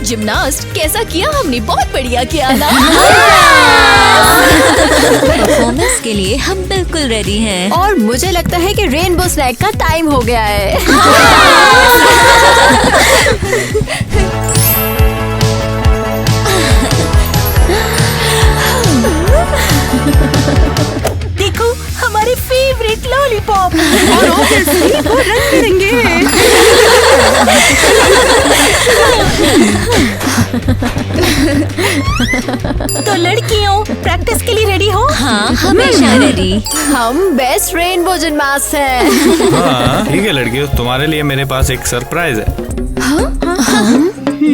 Gymnast, कैसा किया हमने? बहुत बढ़िया किया ना। परफॉर्मेंस के लिए हम बिल्कुल रेडी हैं। और मुझे लगता है कि रेनबो स्नैक का टाइम हो गया है। देखो हमारे फेवरेट लॉलीपॉप और ऑब्वियसली वो रंग बिरंगे हैं। तो लड़कियों, प्रैक्टिस के लिए रेडी हो? हाँ, हमेशा रेडी। हम बेस्ट रेनबो जिमनास्ट हैं। हाँ ठीक है लड़कियों, तुम्हारे लिए मेरे पास एक सरप्राइज है।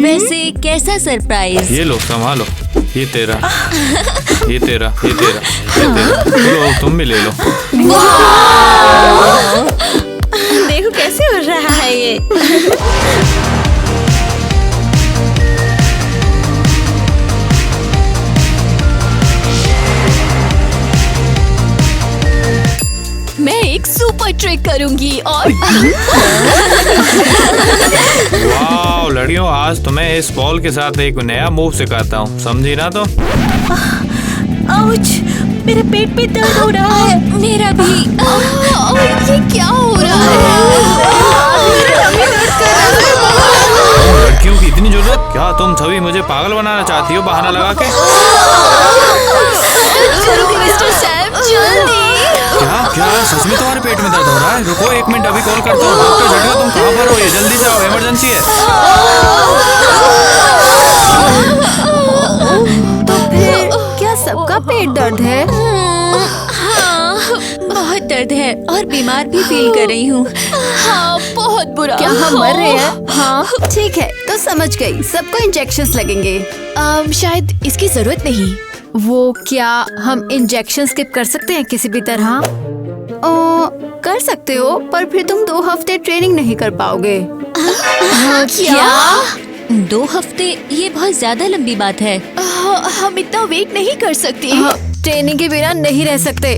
वैसे कैसा सरप्राइज? ये लो संभालो, ये तेरा, ये तेरा, ये तेरा, ये तेरा। लो तुम भी ले लो। देखो कैसे हो रहा है ये। मैं एक सुपर ट्रिक करूंगी और वाह लड़कियों, आज तुम्हें इस बॉल के साथ एक नया मूव सिखाता हूँ, समझी ना? तो आउच, मेरे पेट में दर्द हो रहा है। मेरा भी। ये क्या हो रहा है? लड़कियों की इतनी जरूरत? क्या तुम सभी मुझे पागल बनाना चाहती हो बहाना लगा के? मिस्टर सैम जल्दी। क्या क्या सच में तुम्हारे पेट में दर्द हो रहा है? रुको 1 मिनट, अभी कॉल करता हूँ। डॉक्टर झटका, तुम कहाँ पर हो? ये जल्दी से आओ, इमरजेंसी है। तो फिर क्या सबका पेट दर्द है? हाँ, बहुत दर्द है और बीमार भी फील कर रही हूँ। हाँ बहुत बुरा। क्या हम मर रहे हैं? हाँ ठीक है, तो समझ गई, सबको इंजेक्शंस लगेंगे। शायद इसकी जरूरत नहीं। वो क्या हम इंजेक्शन स्किप कर सकते हैं किसी भी तरह? कर सकते हो, पर फिर तुम 2 हफ्ते ट्रेनिंग नहीं कर पाओगे। क्या? 2 हफ्ते? ये बहुत ज्यादा लंबी बात है। हम इतना वेट नहीं कर सकते। ट्रेनिंग के बिना नहीं रह सकते।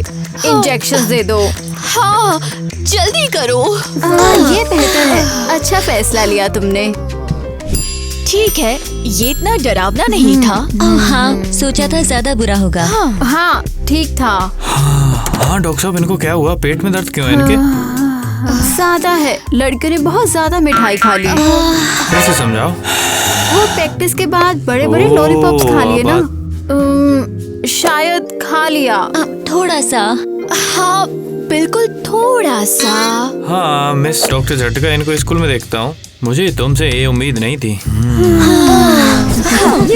इंजेक्शन दे दो। हाँ जल्दी करो। ये बेहतर है। अच्छा फैसला लिया तुमने। ठीक है, ये इतना डरावना नहीं था। हाँ, सोचा था ज्यादा बुरा होगा। हाँ ठीक था। हाँ डॉक्टर साहब, इनको क्या हुआ? पेट में दर्द क्यों है इनके? ज्यादा है, लड़के ने बहुत ज्यादा मिठाई खा ली। कैसे समझाओ? वो प्रैक्टिस के बाद बड़े बड़े लॉलीपॉप्स खा लिए ना। शायद खा लिया। थोड़ा सा। हाँ बिल्कुल थोड़ा सा। हाँ मिस डॉक्टर झटका, इनको स्कूल में देखता हूँ। मुझे तुमसे ये उम्मीद नहीं थी।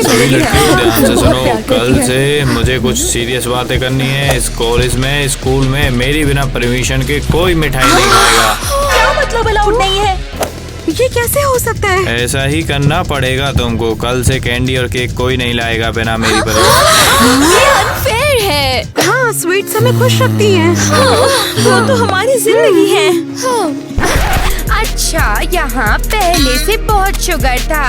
सभी लड़कियों ध्यान से सुनो, कल से मुझे कुछ सीरियस बातें करनी है। इस कॉलेज में, स्कूल में मेरी बिना परमिशन के कोई मिठाई नहीं खाएगा। क्या मतलब अलाउड नहीं है? ये कैसे हो सकता है? ऐसा ही करना पड़ेगा तुमको। कल से कैंडी और केक कोई नहीं लाएगा बिना मेरी परमिशन। ये अनफेयर है। हाँ, स्वीट्स हमें खुश रखती हैं। वो तो हमारी जिंदगी है। अच्छा, यहाँ पहले से बहुत शुगर था।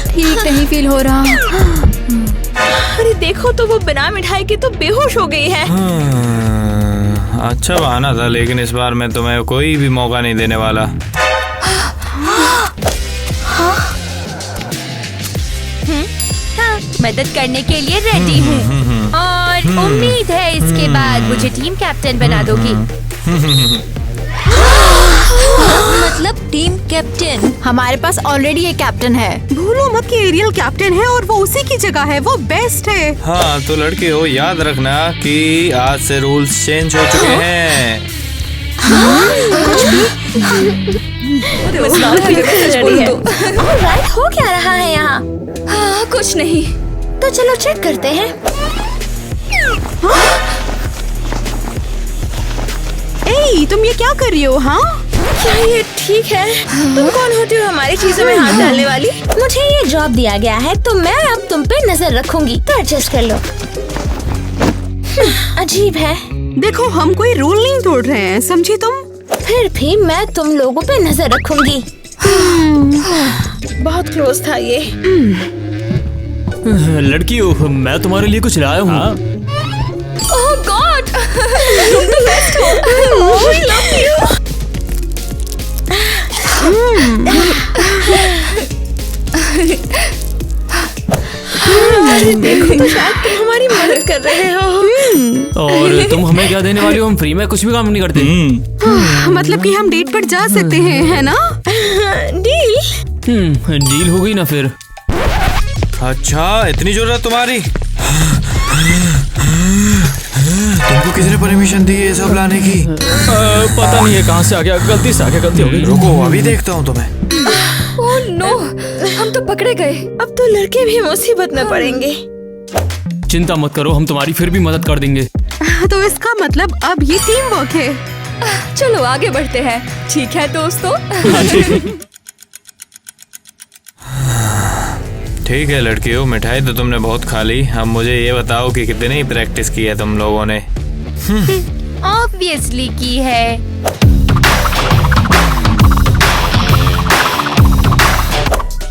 ठीक नहीं फील हो रहा। अरे देखो तो वो बिना मिठाई के तो बेहोश हो गई है। अच्छा बहाना था, लेकिन इस बार मैं तुम्हें कोई भी मौका नहीं देने वाला। हाँ, मदद करने के लिए रेडी हूँ और उम्मीद है इसके बाद मुझे टीम कैप्टन बना दोगी। मतलब टीम कैप्टन? हमारे पास ऑलरेडी एक कैप्टन है। भूलो मत कि एरियल कैप्टन है और वो उसी की जगह है। वो बेस्ट है। हाँ तो लड़के हो, याद रखना कि आज से रूल्स चेंज हो चुके हैं। हो क्या रहा है यहाँ? हाँ कुछ नहीं। तो चलो चेक करते हैं। ए, तुम ये क्या कर रही हो? हाँ, क्या ये ठीक है? तुम कौन होती हो हमारी चीजों में हाथ डालने वाली? मुझे ये जॉब दिया गया है तो मैं अब तुम पे नजर रखूंगी, तो एडजस्ट कर लो। अजीब है। देखो हम कोई रूल नहीं तोड़ रहे हैं, समझी तुम? फिर भी मैं तुम लोगों पे नजर रखूंगी। बहुत क्लोज था ये। लड़कियों, मैं तुम्हारे लिए कुछ लाया हूँ। ओह गॉड, तुम तो बेस्ट हो। I love you। देखो तो शायद तुम हमारी मदद कर रहे हो। और तुम हमें क्या देने वाली हो? हम फ्री में कुछ भी काम नहीं करते। मतलब कि हम डेट पर जा सकते हैं, है ना? डील। डील हो गई ना फिर। अच्छा, इतनी जरूरत तुम्हारी? तुमको किसने परमिशन दी है ये सब लाने की? पता नहीं है कहाँ से आ गया, गलती से आ गया, गलती हो गई। रुको, अभी देखता हूँ तुम्हें। ओह नो, हम तो पकड़े गए। अब तो लड़के भी मुसीबत में पड़ेंगे। चिंता मत करो, हम तुम्हारी फिर भी मदद कर देंगे। तो इसका मतलब अब ये टीम वर्क है। चलो आगे बढ़ते हैं। ठीक है दोस्तों। ठीक है लड़कियों, मिठाई तो तुमने बहुत खा ली। अब मुझे ये बताओ कि कितनी प्रैक्टिस की है तुम लोगों ने? ऑब्वियसली की है।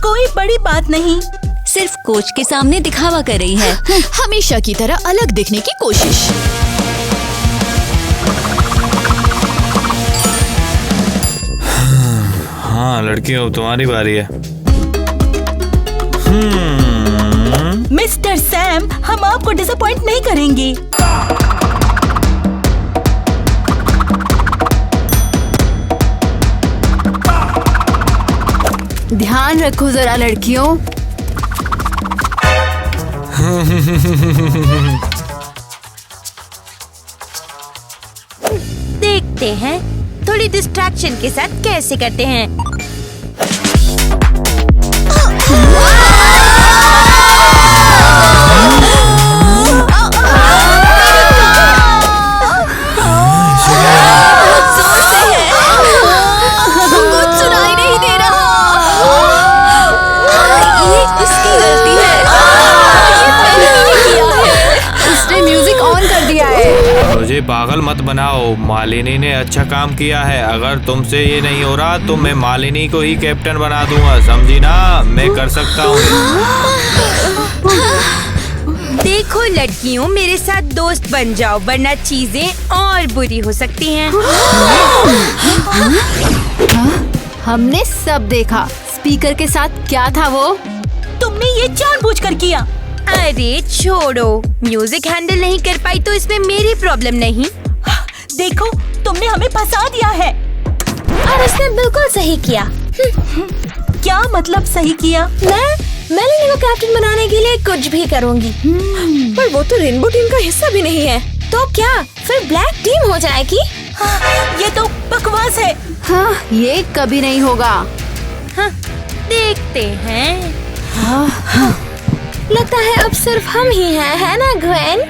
कोई बड़ी बात नहीं, सिर्फ कोच के सामने दिखावा कर रही है। हमेशा की तरह अलग दिखने की कोशिश। हाँ लड़कियों, तुम्हारी बारी है। मिस्टर सैम, हम आपको डिसअपॉइंट नहीं करेंगे। ध्यान रखो जरा लड़कियों। देखते हैं थोड़ी डिस्ट्रैक्शन के साथ कैसे करते हैं। कुछ सुनाई नहीं दे रहा। ये उसकी गलती है। उसने म्यूजिक ऑन कर दिया है। मुझे पागल मत बनाओ, मालिनी ने अच्छा काम किया है। अगर तुमसे ये नहीं हो रहा तो मैं मालिनी को ही कैप्टन बना दूंगा, समझी ना? मैं कर सकता हूँ। देखो लड़कियों, मेरे साथ दोस्त बन जाओ, वरना चीजें और बुरी हो सकती हैं। हमने सब देखा। स्पीकर के साथ क्या था वो? तुमने ये जानबूझकर किया। अरे छोड़ो, म्यूजिक हैंडल नहीं कर पाई तो इसमें मेरी प्रॉब्लम नहीं। देखो, तुमने हमें फंसा दिया है। और उसने बिल्कुल सही किया। क्या मतलब सही किया? मैं लिली को कैप्टन बनाने के लिए कुछ भी करूंगी। पर वो तो रेनबो टीम का हिस्सा भी नहीं है। तो क्या फिर ब्लैक टीम हो जाएगी? ये तो बकवास है। हाँ, ये कभी नहीं होगा। हाँ, देखते हैं। लगता है अब सिर्फ हम ही हैं, है ना ग्वेन?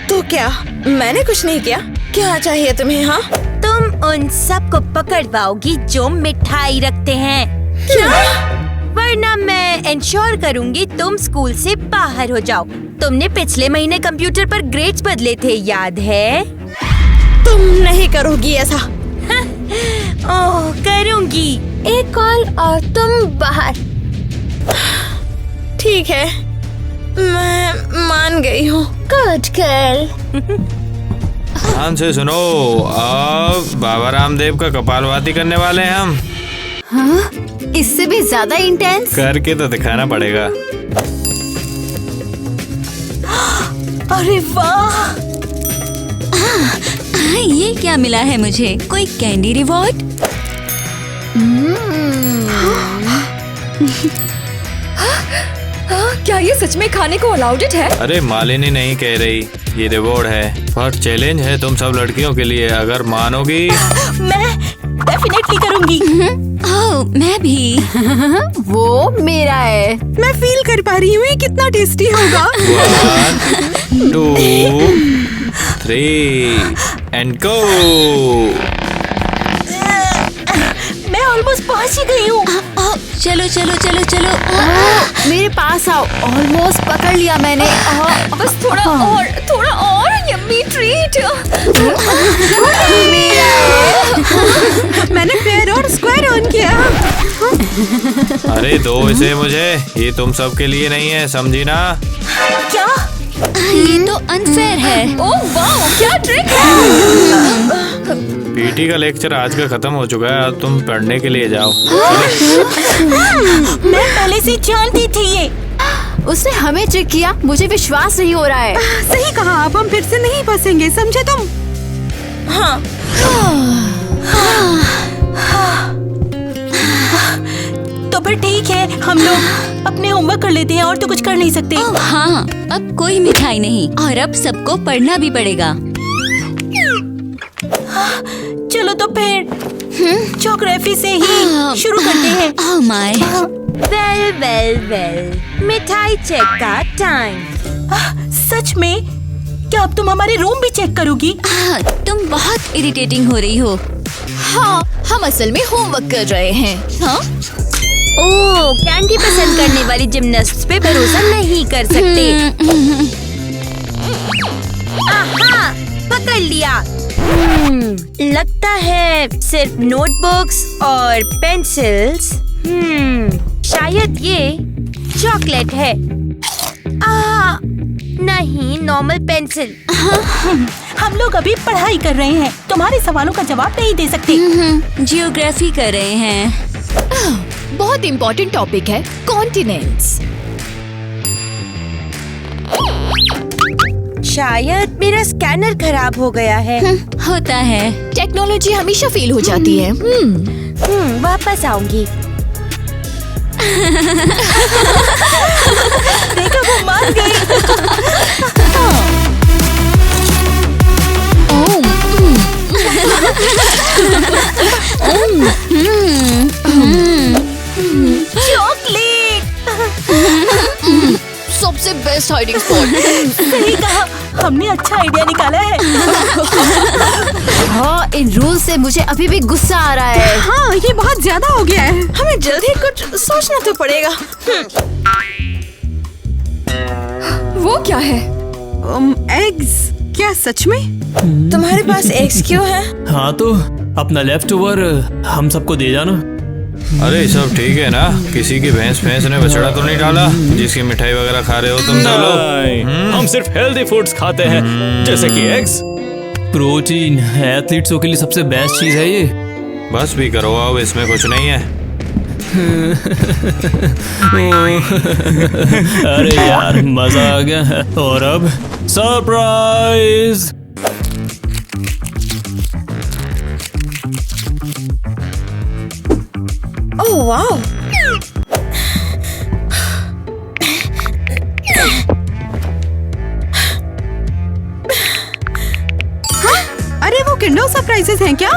तो क्या मैंने कुछ नहीं किया? क्या चाहिए तुम्हें? हाँ, तुम उन सबको पकड़ पाओगी जो मिठाई रखते हैं। क्या? वरना मैं इंश्योर करूंगी तुम स्कूल से बाहर हो जाओ। तुमने पिछले महीने कंप्यूटर पर ग्रेड्स बदले थे, याद है? तुम नहीं करोगी ऐसा। ओह, करूंगी। एक कॉल और तुम बाहर। ठीक है, मैं मान गई हूँ। Good girl. ध्यान से सुनो, अब बाबा रामदेव का कपालभाति करने वाले हैं हम। हाँ? इससे भी ज्यादा इंटेंस? करके तो दिखाना पड़ेगा। अरे वाह! ये क्या मिला है मुझे? कोई कैंडी रिवॉर्ड? क्या ये सच में खाने को अलाउड है? अरे मालिनी नहीं कह रही, ये रिवॉर्ड है। पर चैलेंज है तुम सब लड़कियों के लिए, अगर मानोगी। मैं डेफिनेटली करूंगी। ओह, मैं भी। वो मेरा है। मैं फील कर पा रही हूँ ये कितना टेस्टी होगा। 1, 2, 3 एंड गो। मैं ऑलमोस्ट पहुंच ही गई हूँ। चलो चलो चलो चलो। मेरे पास आओ। ऑलमोस्ट पकड़ लिया मैंने। बस थोड़ा और यम्मी ट्रीट। मैंने फेयर और स्क्वायर ऑन किया। अरे दो इसे मुझे, ये तुम सब के लिए नहीं है, समझी ना? क्या? ये तो अनफेयर है। ओह वाह, क्या ट्रिक है। पीटी का लेक्चर आज का खत्म हो चुका है, अब तुम पढ़ने के लिए जाओ। मैं पहले से जानती थी ये। उसने हमें चेक किया, मुझे विश्वास नहीं हो रहा है। सही कहा, अब हम फिर से नहीं फंसेंगे, समझे तुम? हाँ। तो फिर ठीक है, हम लोग अपने होमवर्क कर लेते हैं और तो कुछ कर नहीं सकते। हाँ, अब कोई मिठाई नहीं और अब सबको पढ़ना भी पड़ेगा। चलो तो फिर ज्योग्राफी से ही शुरू करते हैं। Oh my. Well well well, मिठाई चेक का टाइम। सच में? क्या अब तुम हमारे रूम भी चेक करोगी? तुम बहुत इरिटेटिंग हो रही हो। हाँ, हम असल में होमवर्क कर रहे हैं। हाँ? ओह, कैंडी पसंद करने वाली जिमनास्ट पे भरोसा नहीं कर सकते। आहा, पकड़ लिया। लगता है सिर्फ नोटबुक्स और पेंसिल्स। शायद ये चॉकलेट है। नहीं, नॉर्मल पेंसिल। हम लोग अभी पढ़ाई कर रहे हैं, तुम्हारे सवालों का जवाब नहीं दे सकते। जियोग्राफी कर रहे हैं। बहुत इम्पोर्टेंट टॉपिक है, कॉन्टिनेंट्स। शायद मेरा स्कैनर खराब हो गया है। होता है। टेक्नोलॉजी हमेशा फेल हो जाती है। वापस आऊंगी। देखो, वो मान गई। चॉकलेट। सबसे बेस्ट हाइडिंग स्पॉट। सही कहा, हमने अच्छा आइडिया निकाला है। हाँ, इन रूल से मुझे अभी भी गुस्सा आ रहा है। हाँ, ये बहुत ज्यादा हो गया है। हमें जल्दी कुछ सोचना तो पड़ेगा। वो क्या है? एग्स? क्या सच में? तुम्हारे पास एग्स क्यों है? हाँ तो अपना लेफ्ट ओवर हम सबको दे जाना। अरे सब ठीक है ना? किसी की भैंस ने बछड़ा तो नहीं डाला जिसकी मिठाई वगैरह खा रहे हो तुम सब लोग? हम सिर्फ हेल्दी फूड्स खाते हैं, जैसे कि एग्स। प्रोटीन एथलीट्सों के लिए सबसे बेस्ट चीज है ये। बस भी करो, अब इसमें कुछ नहीं है। अरे यार, मजा आ गया। और अब सरप्राइज। Oh wow. अरे वो किंडर सरप्राइजेस हैं क्या?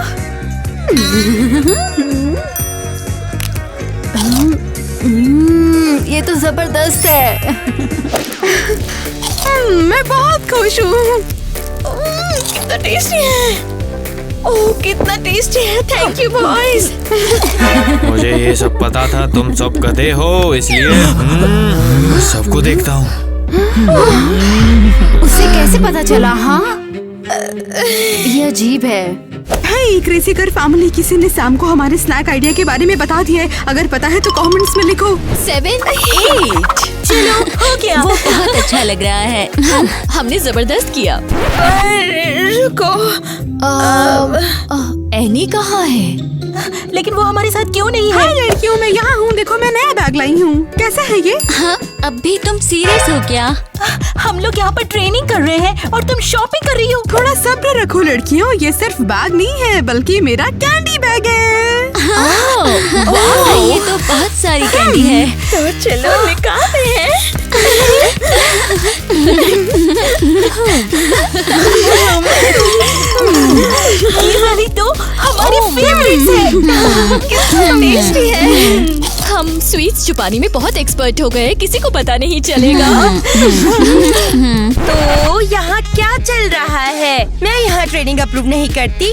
ये तो जबरदस्त है। मैं बहुत खुश हूँ। कितना टेस्टी है। ओह, कितना टेस्टी है। Thank you boys. मुझे ये सब पता था, तुम सब गधे हो, इसलिए सबको देखता हूँ। उसे कैसे पता चला? हाँ, ये अजीब है। हे क्रेजी गर्ल फैमिली, किसी ने सैम को हमारे स्नैक आइडिया के बारे में बता दिया है। अगर पता है तो कमेंट्स में लिखो। 7, 8। चलो, हो गया। वो बहुत अच्छा लग रहा है। हमने जबरदस्त किया। रुको, एनी कहाँ है? लेकिन वो हमारे साथ क्यों नहीं है? हाय लड़कियों, मैं यहाँ हूँ। देखो, मैं नया बैग लाई हूँ। कैसा है ये? हाँ, अब भी तुम सीरियस हो क्या? हम लोग यहाँ पर ट्रेनिंग कर रहे हैं और तुम शॉपिंग कर रही हो। थोड़ा सब्र रखो लड़कियों, ये सिर्फ बैग नहीं है बल्कि मेरा कैंडी बैग है। ये तो बहुत सारी कैंडी है। तो चलो निकालते हैं। ये वाली तो हमारी फेवरेट है। कितना टेस्टी है। हम स्वीट्स छुपाने में बहुत एक्सपर्ट हो गए, किसी को पता नहीं चलेगा। तो यहाँ क्या चल रहा है? मैं यहाँ ट्रेनिंग अप्रूव नहीं करती।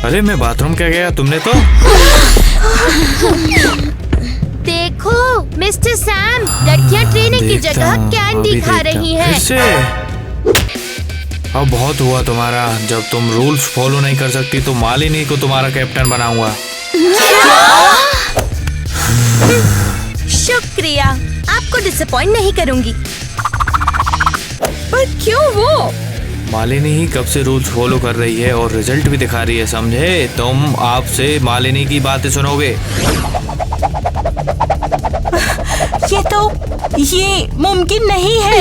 अरे मैं बाथरूम क्या गया, तुमने तो? देखो मिस्टर सैम, लड़कियाँ ट्रेनिंग की जगह कैंडी खा रही हैं। अब बहुत हुआ तुम्हारा। जब तुम रूल्स फॉलो नहीं कर सकती तो मालिनी को तुम्हारा कैप्टन बनाऊंगा। शुक्रिया, आपको डिसअपॉइंट नहीं करूंगी। पर क्यों वो? मालिनी ही कब से रूल्स फॉलो कर रही है और रिजल्ट भी दिखा रही है, समझे? तुम आपसे मालिनी की बातें सुनोगे। ये मुमकिन नहीं है।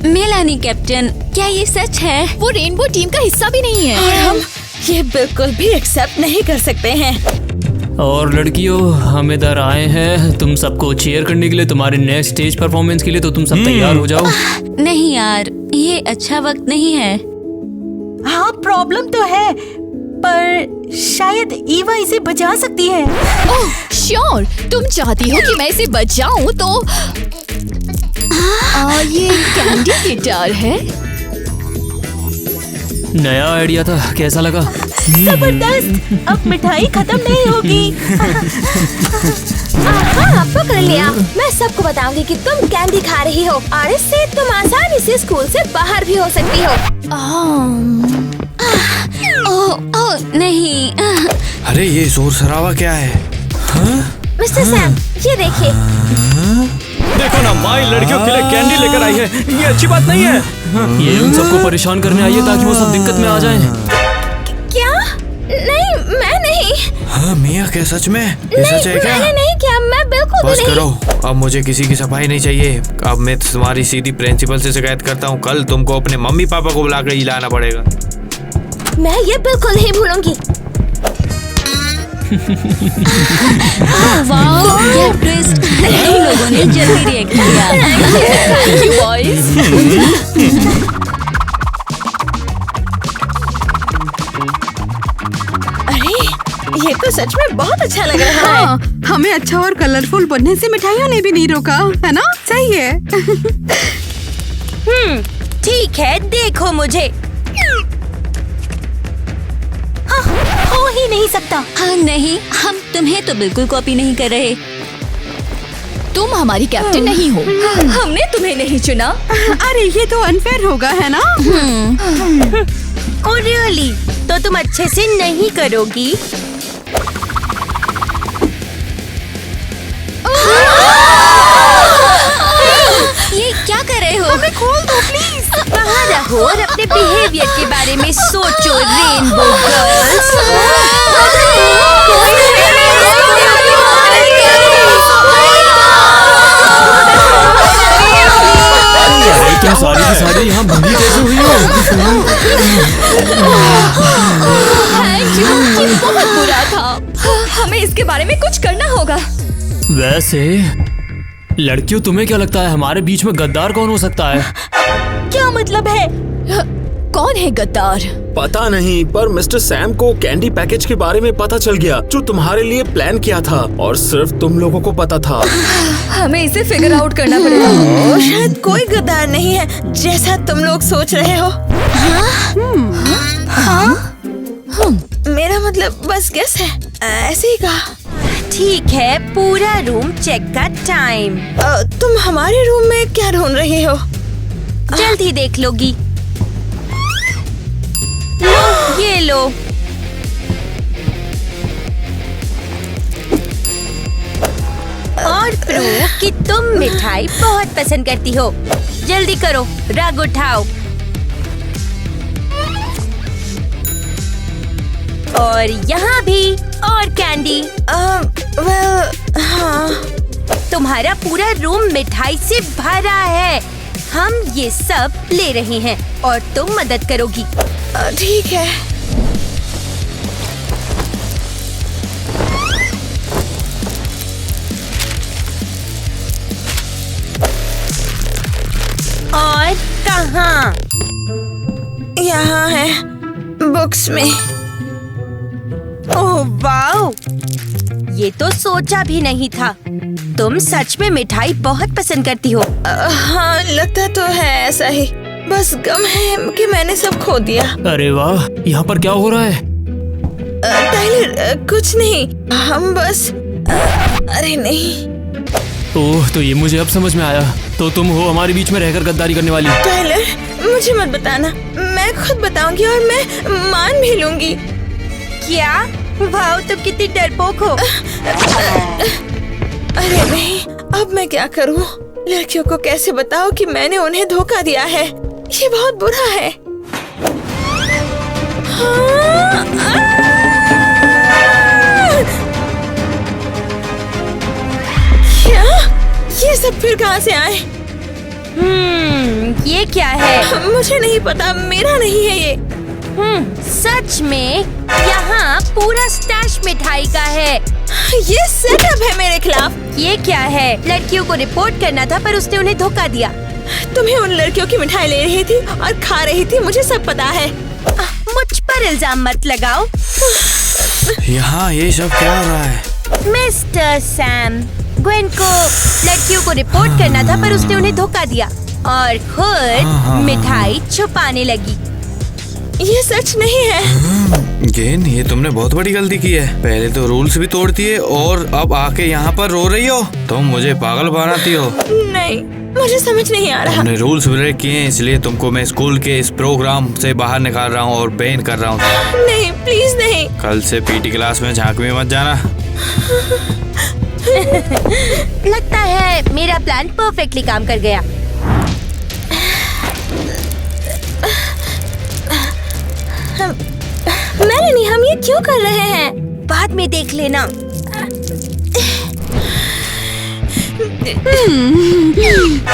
मेलानी कैप्टन, क्या ये सच है? वो रेनबो टीम का हिस्सा भी नहीं है। और हम ये बिल्कुल भी एक्सेप्ट नहीं कर सकते हैं। और लड़कियों, हम इधर आए हैं तुम सबको चीयर करने के लिए, तुम्हारे नेक्स्ट स्टेज परफॉर्मेंस के लिए। तो तुम सब तैयार हो जाओ। नहीं यार, ये अच्छा वक्त नहीं है। हाँ, प्रॉब्लम तो है, पर शायद ईवा इसे बचा सकती है। ओह श्योर, तुम चाहती हो कि मैं इसे बचाऊं तो ये कैंडी गिटार है। नया आइडिया था, कैसा लगा? जबरदस्त। अब मिठाई खत्म नहीं होगी। हाँ, पकड़ लिया। मैं सबको बताऊंगी कि तुम कैंडी खा रही हो और इससे तुम आसानी से स्कूल से बाहर भी हो सकती हो। ओह नहीं। अरे ये शोर शराबा क्या है? मिस्टर सैम, ये देखिए। देखो ना, माई लड़कियों के लिए कैंडी लेकर आई है। ये अच्छी बात नहीं है। ये उन सबको परेशान करने आई है ताकि वो सब दिक्कत में आ जाएं। क्या? नहीं, मैं नहीं। हाँ मिया, क्या सच में? ये सच है क्या? मैंने नहीं किया, मैं बिल्कुल भी बस नहीं। करो, अब मुझे किसी की सफाई नहीं चाहिए। अब मैं तुम्हारी सीधी प्रिंसिपल से शिकायत करता हूँ। कल तुमको अपने मम्मी पापा को बुलाकर हिलाना पड़ेगा। मैं ये बिल्कुल नहीं भूलूंगी। वाओ, क्या ट्विस्ट! इन लोगों ने जल्दी रिएक्ट किया। Thank you boys. अरे, ये तो सच में बहुत अच्छा लग रहा है। हाँ, हमें अच्छा और कलरफुल बनने से मिठाइयों ने भी नहीं रोका, है ना? सही है। ठीक है, देखो मुझे। हो ही नहीं सकता। हाँ नहीं, हम तुम्हें तो बिल्कुल कॉपी नहीं कर रहे। तुम हमारी कैप्टन नहीं हो। हमने तुम्हें नहीं चुना। अरे ये तो अनफेयर होगा, है ना? Oh really? तो तुम अच्छे से नहीं करोगी? ये क्या कर रहे हो? हमें खोल दो प्लीज। बाहर रहो और अपने बिहेवियर के बारे में सोचो, रेनबो गर्ल्स। तुम सारी की सारी यहाँ बंदी कैसे हुई हो? थैंक यू, ये बहुत बुरा था। हमें इसके बारे में कुछ करना होगा। वैसे लड़कियों, तुम्हें क्या लगता है हमारे बीच में गद्दार कौन हो सकता है? क्या मतलब है? कौन है गद्दार? पता नहीं, पर मिस्टर सैम को कैंडी पैकेज के बारे में पता चल गया जो तुम्हारे लिए प्लान किया था और सिर्फ तुम लोगों को पता था। हमें इसे फिगर आउट करना पड़ेगा। ओ, शायद कोई गद्दार नहीं है जैसा तुम लोग सोच रहे हो। मेरा मतलब बस गेस है, ऐसे ही कहा। ठीक है, पूरा रूम चेक का टाइम। तुम हमारे रूम में क्या ढूंढ रही हो? जल्दी देख लोगी। ये लो। और प्रूफ कि तुम मिठाई बहुत पसंद करती हो। जल्दी करो, रग उठाओ। और यहाँ भी और कैंडी। हाँ। तुम्हारा पूरा रूम मिठाई से भरा है। हम ये सब ले रहे हैं और तुम मदद करोगी। ठीक है। और कहाँ? यहाँ है, बुक्स में। ओह वाओ, ये तो सोचा भी नहीं था। तुम सच में मिठाई बहुत पसंद करती हो। हाँ, लगता तो है ऐसा ही। बस गम है कि मैंने सब खो दिया। अरे वाह, यहाँ पर क्या हो रहा है? टाइलर, कुछ नहीं, हम बस अरे नहीं। ओह, तो ये मुझे अब समझ में आया। तो तुम हो हमारे बीच में रहकर गद्दारी करने वाली। टाइलर, मुझे मत बताना, मैं खुद बताऊंगी और मैं मान भी लूंगी। क्या? वाओ, तुम कितनी डरपोक हो। अरे नहीं, अब मैं क्या करूं? लड़कियों को कैसे बताऊं कि मैंने उन्हें धोखा दिया है? ये बहुत बुरा है। क्या? ये सब फिर कहाँ से आए? ये क्या है? मुझे नहीं पता, मेरा नहीं है ये। सच में यहाँ पूरा स्टैश मिठाई का है। ये सेटअप है मेरे खिलाफ। ये क्या है? लड़कियों को रिपोर्ट करना था पर उसने उन्हें धोखा दिया। तुम्हें उन लड़कियों की मिठाई ले रही थी और खा रही थी, मुझे सब पता है। मुझ पर इल्जाम मत लगाओ। यहाँ ये सब क्या हो रहा है? मिस्टर सैम, ग्वेन को लड़कियों को रिपोर्ट करना था पर उसने उन्हें धोखा दिया और खुद मिठाई छुपाने लगी। ये सच नहीं है। गेन, ये तुमने बहुत बड़ी गलती की है। पहले तो रूल्स भी तोड़ती है और अब आके यहाँ पर रो रही हो। तुम मुझे पागल बनाती हो। नहीं, मुझे समझ नहीं आ रहा। तुमने रूल्स ब्रेक किए हैं, इसलिए तुमको मैं स्कूल के इस प्रोग्राम से बाहर निकाल रहा हूँ और बैन कर रहा हूँ। नहीं, प्लीज नहीं। कल से पीटी क्लास में झांक में मत जाना। लगता है मेरा प्लान परफेक्टली काम कर गया। मेलेनी, हम ये क्यों कर रहे हैं? बाद में देख लेना।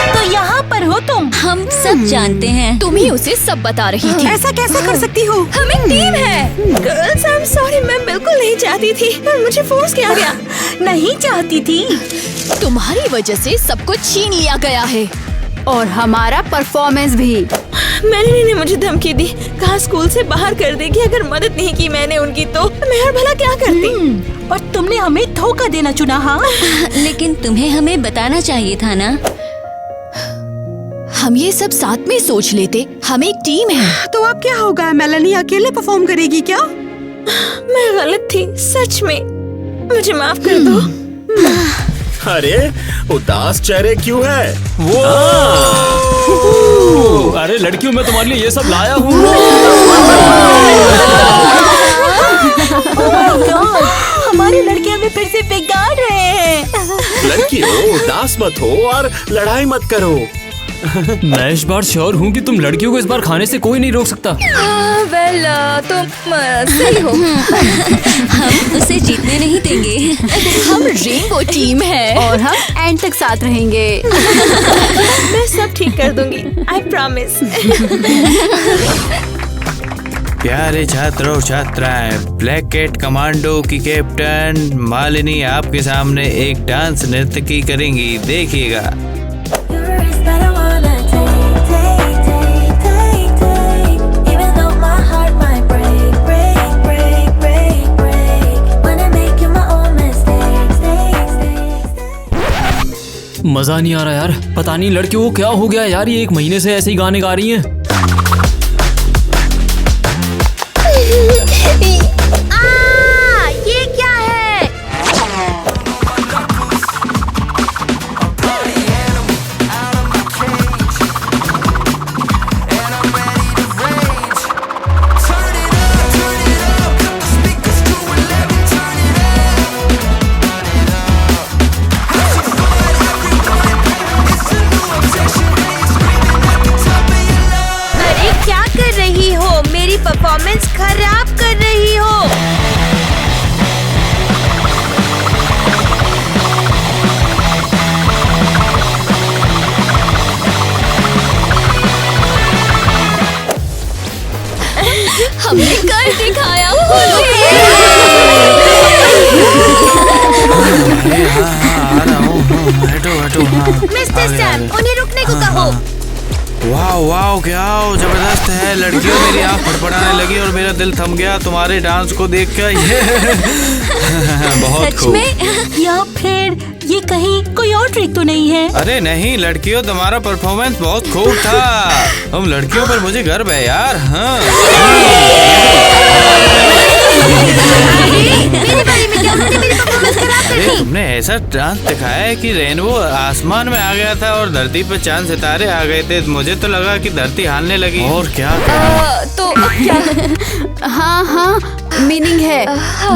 तो यहाँ पर हो तुम? हम सब जानते हैं, तुम ही उसे सब बता रही थी। ऐसा कैसे कर सकती हो? हम एक टीम है। गर्ल्स, आई एम सॉरी, मैं बिल्कुल नहीं चाहती थी पर मुझे फोर्स किया गया। नहीं चाहती थी। तुम्हारी वजह से सब कुछ छीन लिया गया है और हमारा परफॉर्मेंस भी। मेलेनी ने मुझे धमकी दी, कहा स्कूल से बाहर कर देगी अगर मदद नहीं की मैंने उनकी तो मैं और भला क्या करती। और तुमने हमें धोखा देना चुना। हाँ, लेकिन तुम्हें हमें बताना चाहिए था ना। हम ये सब साथ में सोच लेते। हम एक टीम है। तो अब क्या होगा? मेलेनी अकेले परफॉर्म करेगी क्या? मैं गलत थी, सच में। मुझे माफ कर दो। अरे उदास चेहरे क्यों है? वो अरे लड़कियों, मैं तुम्हारे लिए ये सब लाया हूँ। हमारी लड़कियां भी फिर से बिगाड़ रहे हैं। लड़कियों, उदास मत हो और लड़ाई मत करो। मैं इस बार श्योर हूँ कि तुम लड़कियों को इस बार खाने से कोई नहीं रोक सकता। वेल, तुम सही हो। हम उसे जीतने नहीं देंगे। हम रेनबो टीम है और हम एंड तक साथ रहेंगे। मैं सब ठीक कर दूंगी, आई प्रॉमिस। प्यारे छात्र और छात्राएं, ब्लैक कैट कमांडो की कैप्टन मालिनी आपके सामने एक डांस नृत्य करेंगी, देखिएगा। मजा नहीं आ रहा यार। पता नहीं लड़कियों को क्या हो गया यार, ये एक महीने से ऐसे ही गाने गा रही हैं। ये क्या है? अरे क्या कर रही हो? मेरी परफॉर्मेंस खराब कर रही हो। हमने कर दिखाया। आ रहा हूँ। हटो। मिस्टर सैम, उन्हें रुकने को कहो। वाह वाह, क्या जबरदस्त है। लड़कियों, मेरी आँख फड़फड़ाने लगी और मेरा दिल थम गया तुम्हारे डांस को देखकर। बहुत सच खूब। में? या फिर ये कहीं कोई और ट्रिक तो नहीं है? अरे नहीं लड़कियों, तुम्हारा परफॉर्मेंस बहुत खूब था। तुम लड़कियों पर मुझे गर्व है यार। हाँ। मेरे बारे में क्या? तुमने मेरी परफॉर्मेंस खराब कर अरे दी। तुमने ऐसा डांस दिखाया है कि रेनबो आसमान में आ गया था और धरती पर चांद सितारे आ गए थे। मुझे तो लगा कि धरती हिलने लगी। और क्या तो क्या? हाँ, मीनिंग है।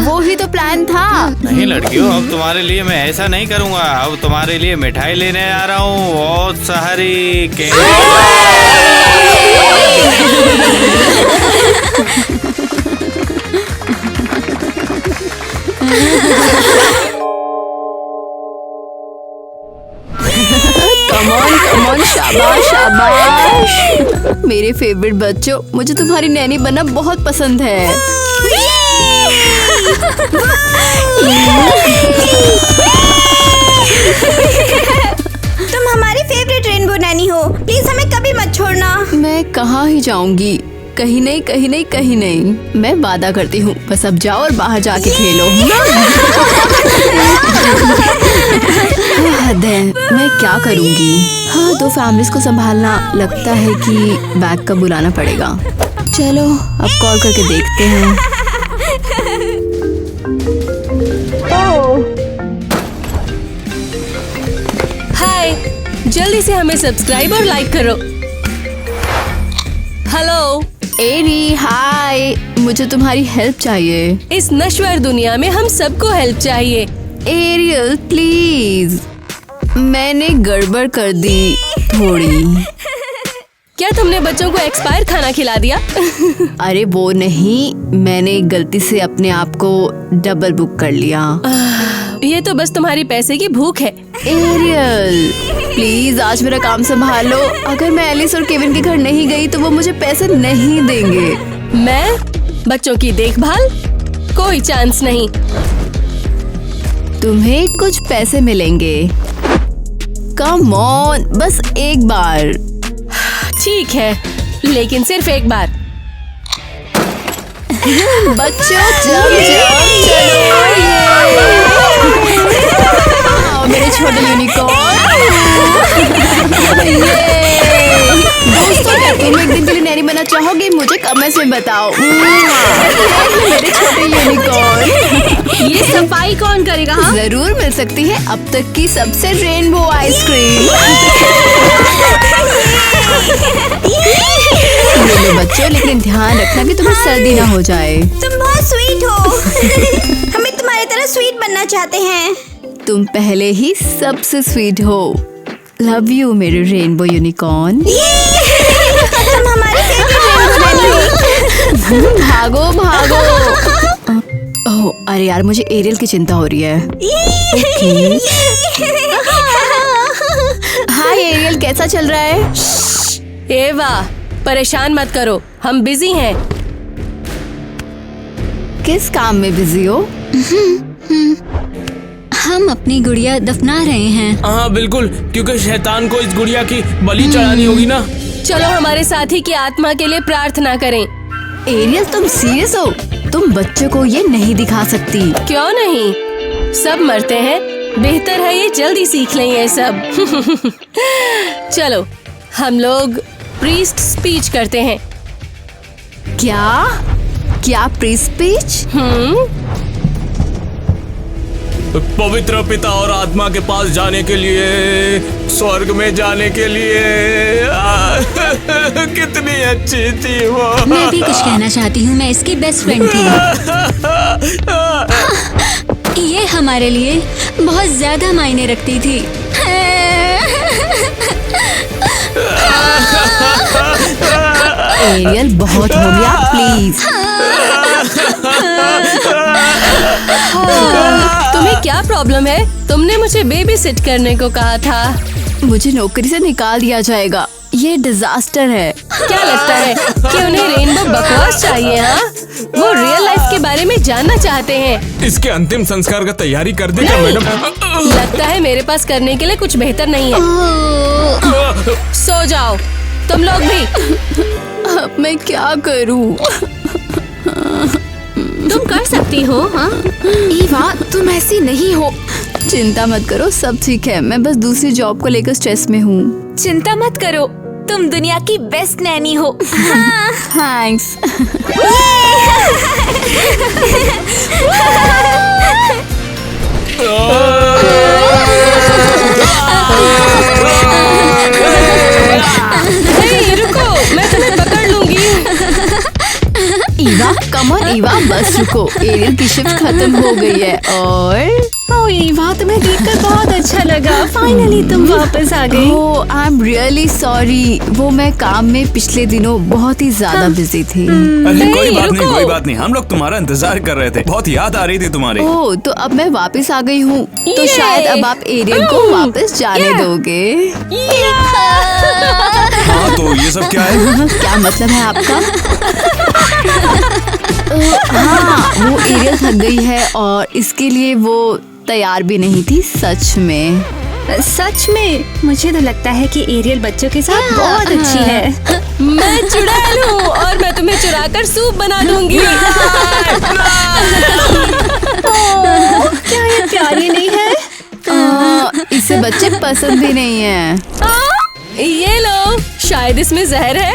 वो ही तो प्लान था। नहीं लड़कियों, अब तुम्हारे लिए मैं ऐसा नहीं करूँगा। अब तुम्हारे लिए मिठाई लेने आ रहा हूँ, बहुत सारी शाबाश मेरे फेवरेट बच्चों, मुझे तुम्हारी नैनी बनना बहुत पसंद है। तुम हमारी फेवरेट रेनबो नैनी हो, प्लीज हमें कभी मत छोड़ना। मैं कहाँ ही जाऊंगी, कहीं नहीं कहीं नहीं कहीं नहीं। मैं वादा करती हूँ, बस अब जाओ और बाहर जाके खेलो। हद है, मैं क्या करूँगी। हाँ, 2 फैमिलीज को संभालना, लगता है कि बैकअप बुलाना पड़ेगा। चलो अब कॉल करके देखते हैं। हाय, जल्दी से हमें सब्सक्राइब और लाइक करो। हेलो, एरी हाय, मुझे तुम्हारी हेल्प चाहिए। इस नश्वर दुनिया में हम सबको हेल्प चाहिए। एरियल प्लीज, मैंने गड़बड़ कर दी थोड़ी। क्या तुमने बच्चों को एक्सपायर खाना खिला दिया? अरे वो नहीं, मैंने गलती से अपने आप को डबल बुक कर लिया। ये तो बस तुम्हारी पैसे की भूख है। एरियल प्लीज आज मेरा काम संभाल लो। अगर मैं एलिस और केविन के घर नहीं गई तो वो मुझे पैसे नहीं देंगे। मैं बच्चों की देखभाल, कोई चांस नहीं। तुम्हें कुछ पैसे मिलेंगे। कम ऑन, बस एक बार। ठीक है, लेकिन सिर्फ एक बार। बच्चों जम आओ मेरे छोटे यूनिकॉर्न। दोस्तों, क्या तुम एक दिन के लिए नैनी बनना चाहोगे? मुझे कमेंट्स में बताओ। मेरे छोटे यूनिकॉर्न। ये सफाई कौन करेगा? हाँ? जरूर मिल सकती है अब तक की सबसे रेनबो आइसक्रीम। लो बच्चों, लेकिन ध्यान रखना कि तुम्हें सर्दी ना हो जाए। तुम बहुत स्वीट हो। हमें तुम्हारी तरह स्वीट बनना चाहते हैं। तुम पहले ही सबसे स्वीट हो। लव यू मेरे रेनबो यूनिकॉर्न। तुम हमारी फेवरेट रेनबो नैनी हो। भागो भागो। ओह अरे यार, मुझे एरियल की चिंता हो रही है। हाय एरियल, कैसा चल रहा है? एवा, परेशान मत करो, हम बिजी हैं। किस काम में बिजी हो? हम अपनी गुड़िया दफना रहे हैं। हाँ बिल्कुल, क्योंकि शैतान को इस गुड़िया की बलि चढ़ानी होगी ना। चलो हमारे साथी की आत्मा के लिए प्रार्थना करें। एरियल तुम सीरियस हो? तुम बच्चों को ये नहीं दिखा सकती। क्यों नहीं, सब मरते हैं, बेहतर है ये जल्दी सीख लें ये सब। चलो हम लोग प्रीस्ट स्पीच करते हैं। क्या प्रीस्ट स्पीच? पवित्र पिता और आत्मा के पास जाने के लिए, स्वर्ग में जाने के लिए। कितनी अच्छी थी वो। मैं भी कुछ कहना चाहती हूँ, मैं इसकी बेस्ट फ्रेंड थी। ये हमारे लिए बहुत ज्यादा मायने रखती थी। एरियल बहुत हो गया, प्लीज। तुम्हें क्या प्रॉब्लम है? तुमने मुझे बेबी सिट करने को कहा था। मुझे नौकरी से निकाल दिया जाएगा। ये डिजास्टर है। क्या लगता है कि उन्हें रेनबो बकवास चाहिए? हाँ, वो रियल लाइफ के बारे में जानना चाहते हैं। इसके अंतिम संस्कार का तैयारी कर देगा मैडम। लगता है मेरे पास करने के लिए कुछ बेहतर नहीं है। सो जाओ तुम लोग भी। अब मैं क्या करूं? तुम कर सकती हो। हाँ ईवा, तुम ऐसी नहीं हो। चिंता मत करो, सब ठीक है। मैं बस दूसरी जॉब को लेकर स्ट्रेस में हूँ। चिंता मत करो, तुम दुनिया की बेस्ट नैनी हो। थैंक्स। रुको, मैं तुम्हें पकड़ लूंगी। ईवा, कम ऑन ईवा बस रुको, एरियल की शिफ्ट खत्म हो गई है और ओह ईवा, तुम्हें देखकर बहुत अच्छा लगा। फाइनली तुम वापस आ गई। ओह आई एम रियली सॉरी, वो मैं काम में पिछले दिनों बहुत ही ज्यादा बिजी थी। अरे कोई बात नहीं, हम लोग तुम्हारा इंतजार कर रहे थे, बहुत याद आ रही थी तुम्हारी। ओह तो अब मैं वापस आ गई हूँ, तो शायद अब आप एरियल को वापस जाने दोगे। हाँ तो ये सब क्या है? क्या मतलब है आपका? हाँ वो एरियल थक गई है और इसके लिए वो तैयार भी नहीं थी। सच में मुझे तो लगता है कि एरियल बच्चों के साथ बहुत अच्छी है। मैं चुड़ैल हूँ और मैं तुम्हें चुराकर सूप बना दूंगी। क्या ये प्यारी नहीं है? इसे बच्चे पसंद भी नहीं है। ये लो, शायद इसमें जहर है।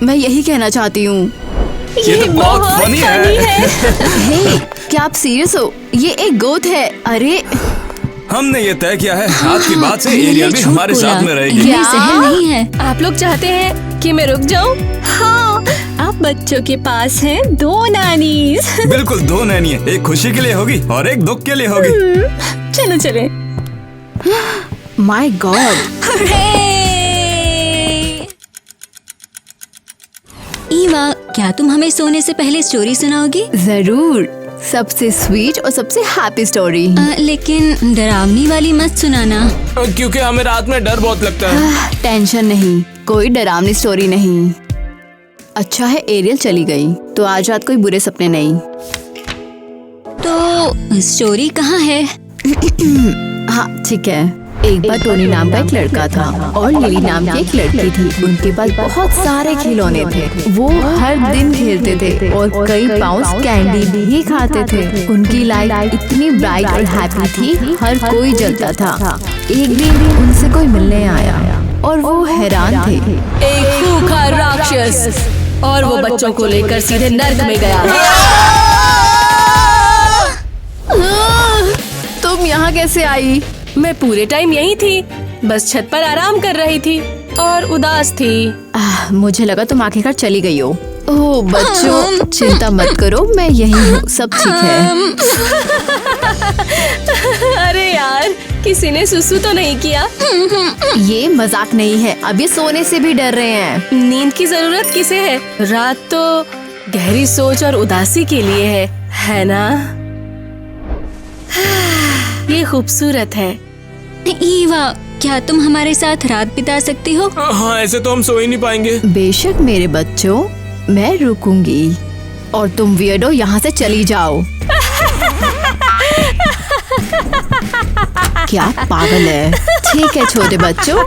मैं यही कहना चाहती हूँ। ये तो बहुत फनी है। हे, क्या आप सीरियस हो? ये एक गोट है। अरे हमने ये तय किया है, आज के बाद से एरियल भी हमारे साथ में रहेगी। ये जहर नहीं है। आप लोग चाहते हैं कि मैं रुक जाऊं? हाँ, अब बच्चों के पास हैं 2 नानीज। बिल्कुल 2 नैनियाँ, एक खुशी के लिए होगी और एक दुख के लिए होगी। चलो चले। My God. ईवा, क्या तुम हमें सोने से पहले स्टोरी सुनाओगी? जरूर, सबसे स्वीट और सबसे हैप्पी स्टोरी। लेकिन डरावनी वाली मत सुनाना। क्योंकि हमें रात में डर बहुत लगता है। टेंशन नहीं, कोई डरावनी स्टोरी नहीं। अच्छा है एरियल चली गई, तो आज रात कोई बुरे सपने नहीं। तो स्टोरी कहाँ है? हाँ ठीक है। एक बार टोनी नाम का एक लड़का था और लिली नाम की एक लड़की थी। उनके पास बहुत सारे खिलौने थे। वो हर दिन खेलते थे और कई पाउंड्स कैंडी भी खाते थे। उनकी लाइफ इतनी ब्राइट और हैप्पी थी, हर कोई जलता था। एक दिन उनसे कोई मिलने आया और वो हैरान थे। एक खूंखार राक्षस, और वो बच्चों को लेकर सीधे नर्क में गया। तुम यहाँ कैसे आई? मैं पूरे टाइम यहीं थी, बस छत पर आराम कर रही थी और उदास थी। मुझे लगा तुम आखिरकार चली गई हो। ओह बच्चों, चिंता मत करो, मैं यहीं हूँ, सब ठीक है। अरे यार, किसी ने सुसु तो नहीं किया? ये मजाक नहीं है, अब ये सोने से भी डर रहे हैं। नींद की जरूरत किसे है? रात तो गहरी सोच और उदासी के लिए है ना? ये खूबसूरत है। ईवा, क्या तुम हमारे साथ रात बिता सकती हो? हाँ, ऐसे तो हम सो ही नहीं पाएंगे। बेशक मेरे बच्चों, मैं रुकूंगी और तुम वियर्डो यहाँ से चली जाओ। क्या पागल है। ठीक है छोटे बच्चों,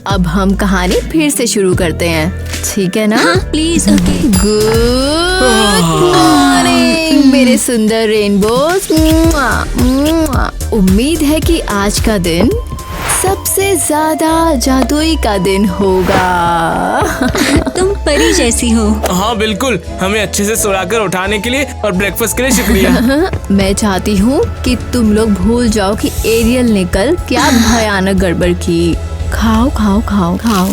अब हम कहानी फिर से शुरू करते हैं, ठीक है ना? हाँ प्लीज। ओके। गुड मॉर्निंग मेरे सुंदर रेनबोज। उम्मीद है कि आज का दिन सबसे ज्यादा जादुई का दिन होगा। तुम परी जैसी हो। हाँ बिल्कुल, हमें अच्छे से सुलाकर उठाने के लिए और ब्रेकफास्ट के लिए शुक्रिया। मैं चाहती हूँ कि तुम लोग भूल जाओ कि एरियल ने कल क्या भयानक गड़बड़ की। खाओ खाओ खाओ खाओ।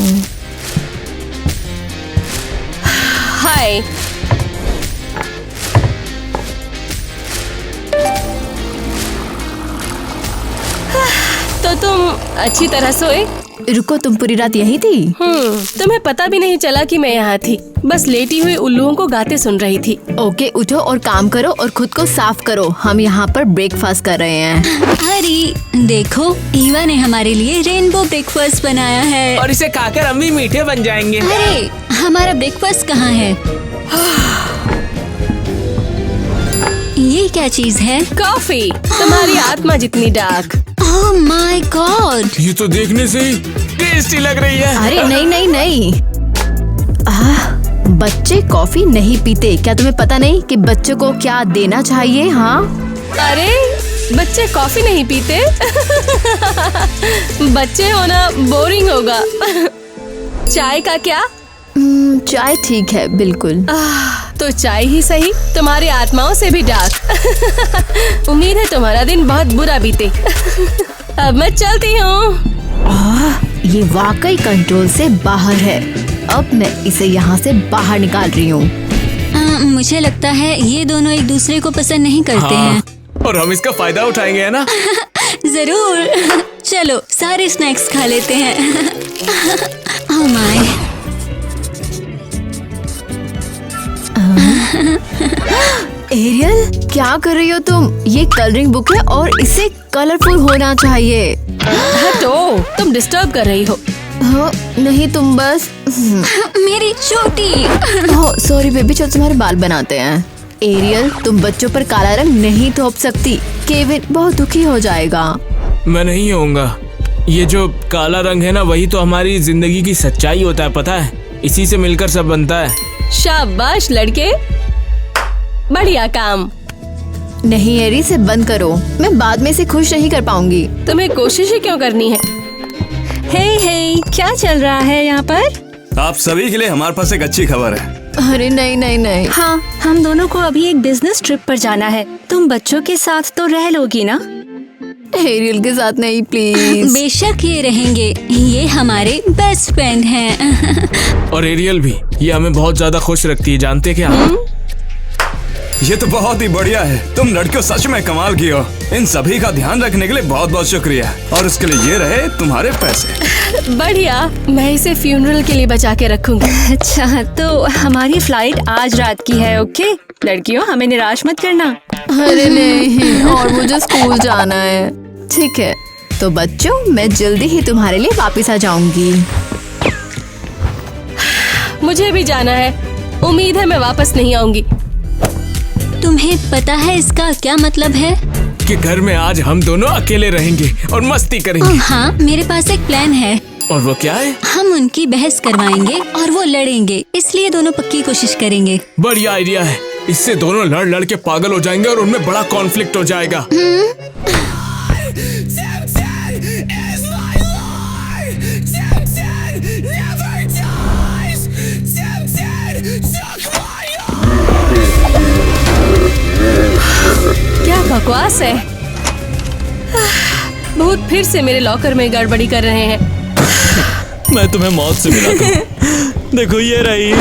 हाय, तो तुम अच्छी तरह सोए? रुको, तुम पूरी रात यही थी? तुम्हें पता भी नहीं चला कि मैं यहाँ थी, बस लेटी हुई उल्लुओं को गाते सुन रही थी। ओके, उठो और काम करो और खुद को साफ करो। हम यहाँ पर ब्रेकफास्ट कर रहे हैं। अरे देखो, ईवा ने हमारे लिए रेनबो ब्रेकफास्ट बनाया है। और इसे खाकर हम भी मीठे बन जाएंगे। अरे हमारा ब्रेकफास्ट कहाँ है? ये क्या चीज है? कॉफी, तुम्हारी आत्मा जितनी डार्क। ओह माय गॉड, ये तो देखने से ही टेस्टी लग रही है। अरे नहीं नहीं नहीं, बच्चे कॉफी नहीं पीते। क्या तुम्हें पता नहीं कि बच्चों को क्या देना चाहिए? हाँ, अरे बच्चे कॉफी नहीं पीते? बच्चे होना बोरिंग होगा। चाय का क्या? चाय ठीक है, बिल्कुल। तो चाय ही सही, तुम्हारी आत्माओं से भी डार्क। उम्मीद है तुम्हारा दिन बहुत बुरा बीते। अब मैं चलती हूँ। ये वाकई कंट्रोल से बाहर है। अब मैं इसे यहाँ से बाहर निकाल रही हूँ। मुझे लगता है ये दोनों एक दूसरे को पसंद नहीं करते हैं। और हम इसका फायदा उठाएंगे, है ना? जरूर। चलो सारे स्नैक्स खा लेते हैं। Oh my. एरियल, क्या कर रही हो तुम? ये कलरिंग बुक है और इसे कलरफुल होना चाहिए। हटो, तुम डिस्टर्ब कर रही हो। हाँ, नहीं तुम बस। मेरी चोटी। सॉरी बेबी, चल तुम्हारे बाल बनाते हैं। एरियल, तुम बच्चों पर काला रंग नहीं थोप सकती। केविन बहुत दुखी हो जाएगा। मैं नहीं होऊंगा। ये जो काला रंग है ना, वही तो हमारी जिंदगी की सच्चाई होता है, पता है? इसी से मिलकर सब बनता है। शाबाश लड़के, बढ़िया काम। नहीं एरी, से बंद करो। मैं बाद में इसे खुश नहीं कर पाऊंगी। तुम्हें कोशिश ही क्यों करनी है? हे, क्या चल रहा है यहाँ पर? आप सभी के लिए हमारे पास एक अच्छी खबर है। अरे नहीं नहीं नहीं। हाँ, हम दोनों को अभी एक बिजनेस ट्रिप पर जाना है। तुम बच्चों के साथ तो रह लोगी ना? एरियल के साथ नहीं प्लीज। बेशक ये रहेंगे, ये हमारे बेस्ट फ्रेंड हैं। और एरियल भी, ये हमें बहुत ज्यादा खुश रखती है, जानते क्या? ये तो बहुत ही बढ़िया है। तुम लड़कियों सच में कमाल की हो। इन सभी का ध्यान रखने के लिए बहुत बहुत शुक्रिया। और उसके लिए ये रहे तुम्हारे पैसे। बढ़िया, मैं इसे फ्यूनरल के लिए बचा के रखूंगी। अच्छा, तो हमारी फ्लाइट आज रात की है। ओके लड़कियों, हमें निराश मत करना। अरे नहीं, और मुझे स्कूल जाना है। ठीक है, तो बच्चों मैं जल्दी ही तुम्हारे लिए वापस आ जाऊंगी। मुझे भी जाना है। उम्मीद है मैं वापस नहीं आऊंगी। तुम्हें पता है इसका क्या मतलब है? कि घर में आज हम दोनों अकेले रहेंगे और मस्ती करेंगे। हाँ, मेरे पास एक प्लान है। और वो क्या है? हम उनकी बहस करवाएंगे और वो लड़ेंगे, इसलिए दोनों पक्की कोशिश करेंगे। बढ़िया आइडिया है। इससे दोनों लड़ लड़ के पागल हो जाएंगे और उनमें बड़ा कॉन्फ्लिक्ट हो जाएगा। क्या बकवास है। भूत फिर से मेरे लॉकर में गड़बड़ी कर रहे हैं। मैं तुम्हें मौत से मिलाता हूँ। देखो ये रही।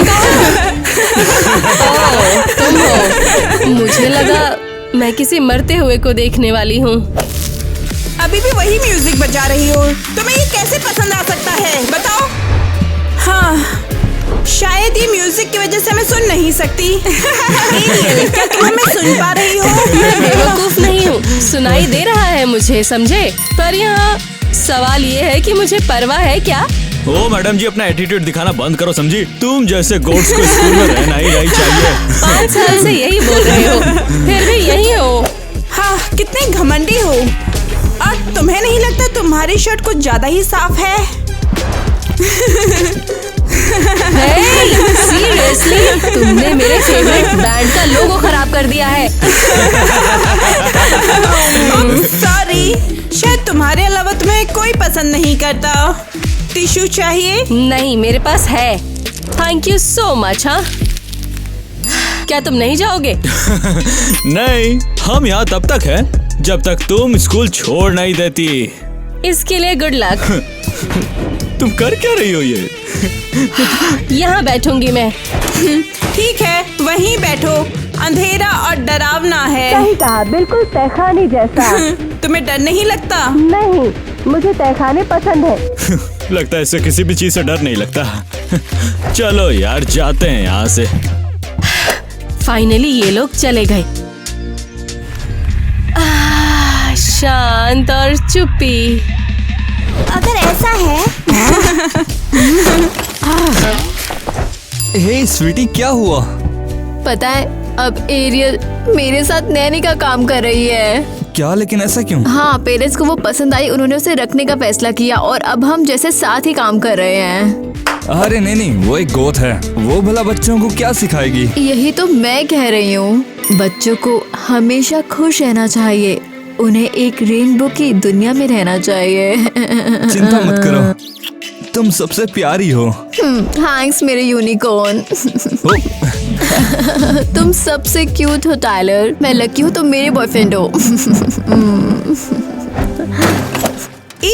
तुम हो। मुझे लगा मैं किसी मरते हुए को देखने वाली हूँ। अभी भी वही म्यूजिक बजा रही हो। तुम्हें ये कैसे पसंद आ सकता है बताओ? हाँ, शायद ये म्यूजिक की वजह से मैं सुन नहीं सकती। क्या तुम हमें सुन पा रही हो? मैं बेवकूफ नहीं हूँ, सुनाई दे रहा है मुझे, समझे? पर यहाँ सवाल ये है कि मुझे परवाह है क्या? ओ मैडम जी, अपना एटीट्यूड दिखाना बंद करो, समझी? तुम जैसे गोट्स को स्कूल में रहना ही नहीं चाहिए। 5 साल से यही बोल रहे हो, फिर भी यही हो। हाँ, कितने घमंडी हो। और तुम्हें नहीं लगता तुम्हारी शर्ट कुछ ज्यादा ही साफ है? सीरियसली, तुमने मेरे फेवरेट बैंड का लोगो खराब कर दिया है। सॉरी, शायद तुम्हारे अलावा तुम्हें कोई पसंद नहीं करता। टिश्यू चाहिए? नहीं, मेरे पास है। Thank you so much. हाँ, क्या तुम नहीं जाओगे? नहीं, हम यहाँ तब तक हैं जब तक तुम स्कूल छोड़ नहीं देती। इसके लिए गुड लक। तुम कर क्या रही हो ये? यहाँ बैठूंगी मैं। ठीक है, वहीं बैठो। अंधेरा और डरावना है। सही कहा, बिल्कुल तहखाने जैसा। तुम्हें डर नहीं लगता? नहीं, मुझे तहखाने पसंद है। लगता है इससे किसी भी चीज से डर नहीं लगता। चलो यार, जाते हैं यहाँ से। फाइनली ये लोग चले गए। शांत और चुप्पी। अगर ऐसा है हे स्वीटी, क्या हुआ? पता है, अब एरियल मेरे साथ नैनी का काम कर रही है। क्या? लेकिन ऐसा क्यों? हाँ, पेरेंट्स को वो पसंद आई, उन्होंने उसे रखने का फैसला किया और अब हम जैसे साथ ही काम कर रहे हैं। अरे नहीं, वो एक गोत है। वो भला बच्चों को क्या सिखाएगी? यही तो मैं कह रही हूँ, बच्चों को हमेशा खुश रहना चाहिए। उन्हें एक रेनबो की दुनिया में रहना चाहिए। चिंता मत करो, तुम सबसे प्यारी हो। थैंक्स मेरे यूनिकॉर्न। तुम सबसे क्यूट हो टाइलर। मैं लकी हूँ तुम मेरे बॉयफ्रेंड हो।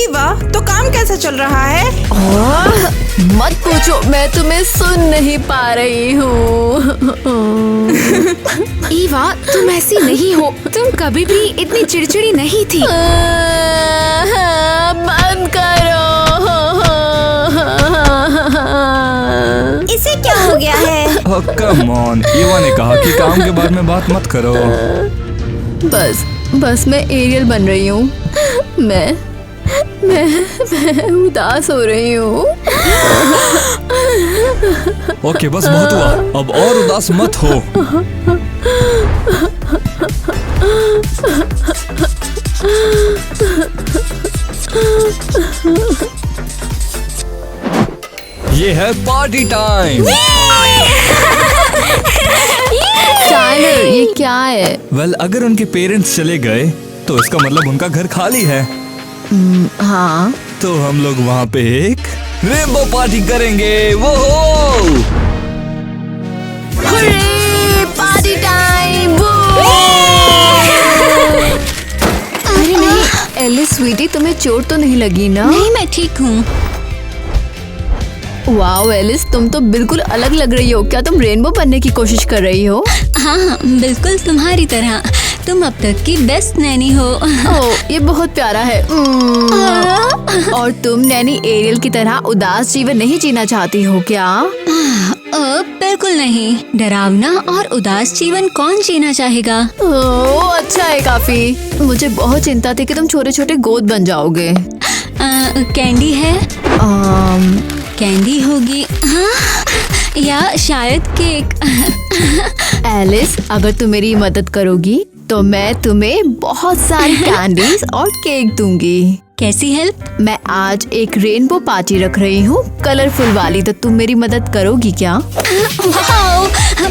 वाह, तो काम कैसा चल रहा है? मत पूछो, मैं तुम्हें सुन नहीं पा रही हूँ। ईवा, तुम ऐसी नहीं हो। तुम कभी भी इतनी चिड़चिड़ी नहीं थी। बंद करो। इसे क्या हो गया है? कम ऑन, ईवा ने कहा कि काम के बारे में बात मत करो। बस मैं एरियल बन रही हूँ। मैं उदास हो रही हूँ। ओके, बस बहुत हुआ, अब और उदास मत हो। ये है पार्टी टाइम। टाइलर, ये क्या है? वेल, अगर उनके पेरेंट्स चले गए तो इसका मतलब उनका घर खाली है। हाँ, तो हम लोग वहाँ पे एक रेनबो पार्टी करेंगे। वो पार्टी टाइम। अरे नहीं, एलिस स्वीटी, तुम्हें चोट तो नहीं लगी ना? नहीं, मैं ठीक हूँ। वाओ एलिस, तुम तो बिल्कुल अलग लग रही हो। क्या तुम रेनबो बनने की कोशिश कर रही हो? हाँ, बिल्कुल तुम्हारी तरह। तुम अब तक की बेस्ट नैनी हो। ओह, ये बहुत प्यारा है। और तुम नैनी एरियल की तरह उदास जीवन नहीं जीना चाहती हो क्या? बिल्कुल नहीं। डरावना और उदास जीवन कौन जीना चाहेगा? ओह, अच्छा है काफी। मुझे बहुत चिंता थी कि तुम छोटे छोटे गोद बन जाओगे। कैंडी है? कैंडी होगी, हाँ, या शायद केक। एलिस, अगर तुम मेरी मदद करोगी तो मैं तुम्हें बहुत सारी कैंडीज और केक दूंगी। कैसी हेल्प? मैं आज एक रेनबो पार्टी रख रही हूँ, कलरफुल वाली, तो तुम मेरी मदद करोगी क्या? Wow,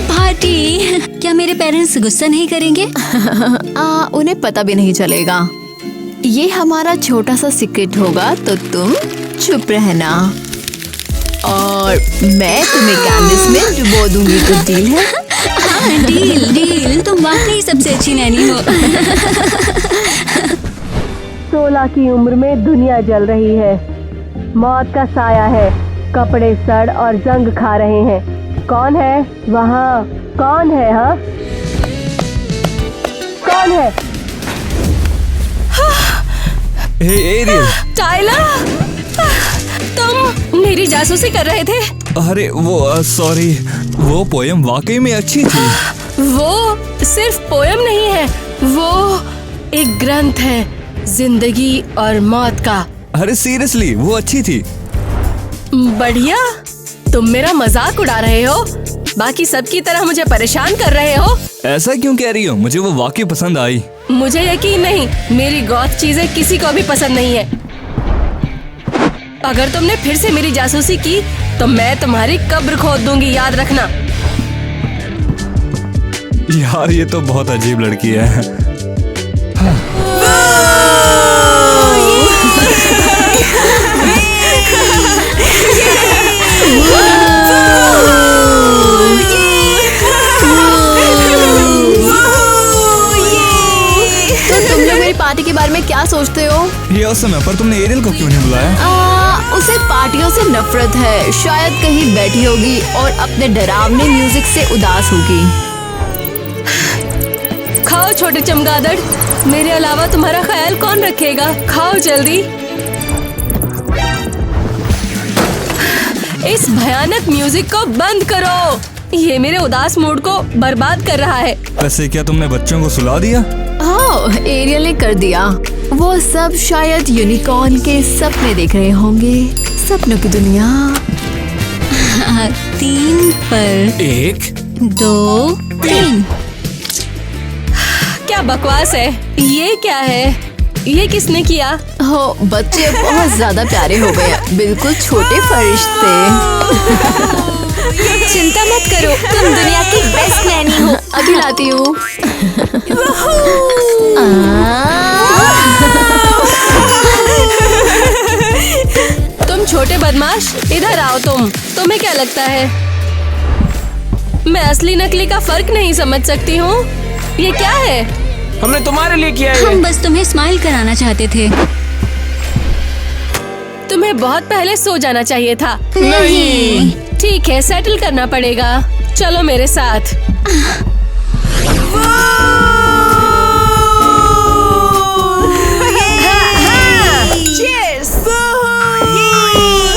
party! क्या मेरे पेरेंट्स गुस्सा नहीं करेंगे? उन्हें पता भी नहीं चलेगा। ये हमारा छोटा सा सीक्रेट होगा, तो तुम चुप रहना और मैं तुम्हें कैंडीज में डुबो दूंगी। तो डील है? हाँ, डील। तुम वाकई सबसे अच्छी नैनी हो। 16 की उम्र में दुनिया जल रही है। मौत का साया है, कपड़े सड़ और जंग खा रहे हैं। कौन है वहाँ? कौन है? हाँ, कौन है? हे एरियल। टाइलर, तुम मेरी जासूसी कर रहे थे? अरे वो सॉरी, वो पोयम वाकई में अच्छी थी। वो सिर्फ पोयम नहीं है, वो एक ग्रंथ है, जिंदगी और मौत का। अरे सीरियसली, वो अच्छी थी। बढ़िया, तुम मेरा मजाक उड़ा रहे हो, बाकी सबकी तरह मुझे परेशान कर रहे हो। ऐसा क्यों कह रही हो? मुझे वो वाकई पसंद आई। मुझे यकीन नहीं, मेरी गॉथ चीजें किसी को भी पसंद नहीं है। अगर तुमने फिर से मेरी जासूसी की तो मैं तुम्हारी कब्र खोद दूंगी, याद रखना। यार, ये तो बहुत अजीब लड़की है। तो तुम लोग मेरी पार्टी के बारे में क्या सोचते हो? ये उस समय पर तुमने एरियल को क्यों नहीं बुलाया? उसे पार्टियों से नफरत है, शायद कहीं बैठी होगी और अपने डरावने म्यूजिक से उदास होगी। खाओ छोटे चमगादड़, मेरे अलावा तुम्हारा ख्याल कौन रखेगा? खाओ जल्दी। इस भयानक म्यूजिक को बंद करो, ये मेरे उदास मूड को बर्बाद कर रहा है। वैसे क्या तुमने बच्चों को सुला दिया? हाँ, एरियल ने कर दिया। वो सब शायद यूनिकॉर्न के सपने देख रहे होंगे, सपनों की दुनिया। 3 पर 1 2 3। क्या बकवास है? ये क्या है? ये किसने किया? हो, बच्चे बहुत ज्यादा प्यारे हो गए, बिल्कुल छोटे फरिश्ते। चिंता मत करो, तुम दुनिया की बेस्ट नैनी हो। अभी लाती हूँ। तुम छोटे बदमाश, इधर आओ। तुम्हें क्या लगता है मैं असली नकली का फर्क नहीं समझ सकती हूँ? ये क्या है? हमने तुम्हारे लिए किया है। हम बस तुम्हें स्माइल कराना चाहते थे। तुम्हें बहुत पहले सो जाना चाहिए था। नहीं। ठीक है, सेटल करना पड़ेगा। चलो मेरे साथ।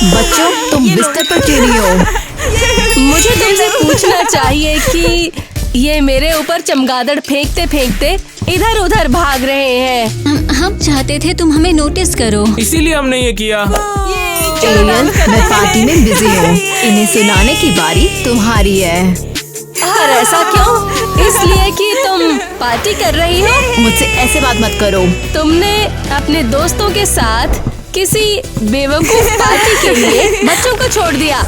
बच्चों, तुम बिस्तर पर क्यों नहीं हो? मुझे तुमसे पूछना चाहिए कि ये मेरे ऊपर चमगादड़ फेंकते फेंकते इधर उधर भाग रहे हैं। हम चाहते थे तुम हमें नोटिस करो, इसीलिए हमने ये किया। एरियल, मैं पार्टी में बिजी हूँ। इन्हें सुनाने की बारी तुम्हारी है। और ऐसा क्यों? इसलिए कि तुम पार्टी कर रही हो। मुझसे ऐसे बात मत करो। तुमने अपने दोस्तों के साथ किसी बेवकूफ पार्टी के लिए बच्चों को छोड़ दिया।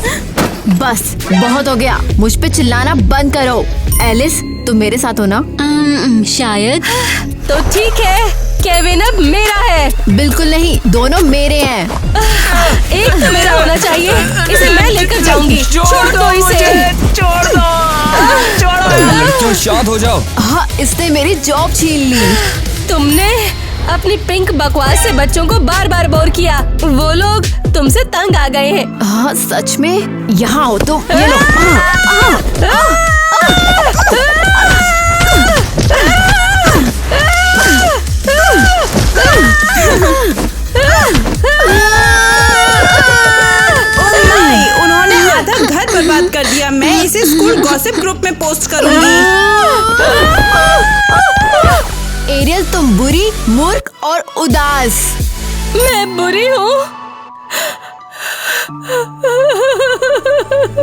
बस बहुत हो गया, मुझ पे चिल्लाना बंद करो। एलिस, तुम मेरे साथ हो ना? शायद। तो ठीक है, केविन अब मेरा है। बिल्कुल नहीं, दोनों मेरे हैं। एक तो मेरा होना चाहिए। इसे मैं लेकर जाऊंगी। छोड़ दो इसे। छोड़ दो। लड़कियों, शांत हो जाओ। हाँ, इसने मेरी जॉब छीन ली। तुमने अपनी पिंक बकवास से बच्चों को बार बार बोर किया। वो लोग तुमसे तंग आ गए हैं। हाँ, सच में? यहाँ हो तो ये लो। उन्होंने आधा घर बर्बाद कर दिया। मैं इसे स्कूल गॉसिप ग्रुप में पोस्ट करूंगी। एरियल, तुम बुरी, मूर्ख और उदास। मैं बुरी हूँ।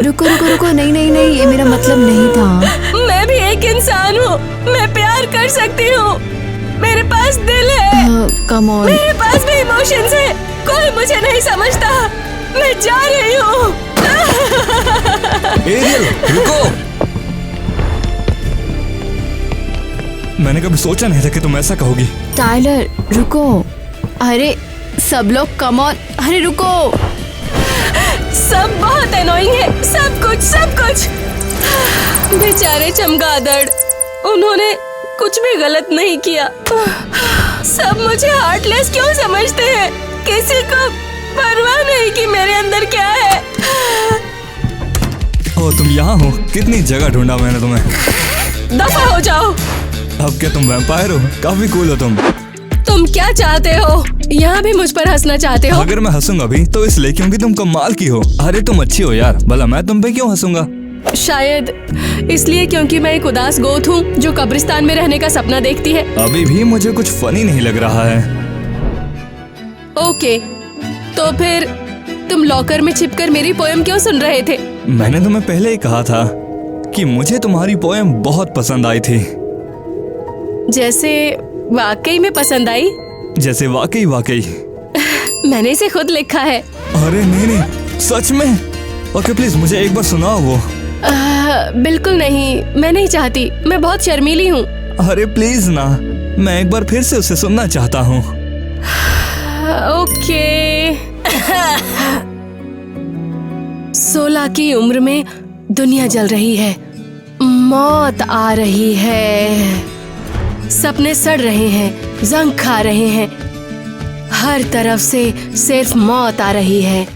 रुको रुको रुको, नहीं नहीं नहीं, ये मेरा मतलब नहीं था। मैं भी एक इंसान हूँ। मैं प्यार कर सकती हूँ। मेरे पास दिल है। Come on. मेरे पास भी इमोशंस है। कोई मुझे नहीं समझता। मैं जा रही हूँ। एरियल, रुको। मैंने कभी सोचा नहीं था कि तुम ऐसा कहोगी। टाइलर, रुको। अरे सब लोग कम ऑन। अरे रुको। सब बहुत एनोइंग है। सब कुछ। बेचारे चमगादड़, उन्होंने कुछ भी गलत नहीं किया। सब मुझे हार्टलेस क्यों समझते हैं? किसी को परवाह नहीं कि मेरे अंदर क्या है। ओ, तुम यहाँ हो? कितनी जगह ढूंढा मैंने तुम्हें। दफा हो जाओ। अब क्या तुम वैम्पायर हो? काफी कूल हो तुम। तुम क्या चाहते हो? यहाँ भी मुझ पर हंसना चाहते हो? अगर मैं हंसूंगा भी तो इसलिए क्योंकि तुम कमाल की हो। अरे तुम अच्छी हो यार, भला मैं तुम पे क्यों हंसूंगा? शायद इसलिए क्योंकि मैं एक उदास गोत हूँ जो कब्रिस्तान में रहने का सपना देखती है। अभी भी मुझे कुछ फनी नहीं लग रहा है। ओके, तो फिर तुम लॉकर में छिपकर मेरी पोएम क्यों सुन रहे थे? मैंने तुम्हें पहले ही कहा था कि मुझे तुम्हारी पोएम बहुत पसंद आई थी। जैसे वाकई में पसंद आई? जैसे वाकई। मैंने इसे खुद लिखा है। अरे नहीं, सच में? ओके, प्लीज मुझे एक बार सुनाओ वो। बिल्कुल नहीं, मैं नहीं चाहती। मैं बहुत शर्मीली हूँ। अरे प्लीज ना, मैं एक बार फिर से उसे सुनना चाहता हूँ। ओके। 16 की उम्र में दुनिया जल रही है। मौत आ रही है। सपने सड़ रहे हैं, जंग खा रहे हैं। हर तरफ से सिर्फ मौत आ रही है।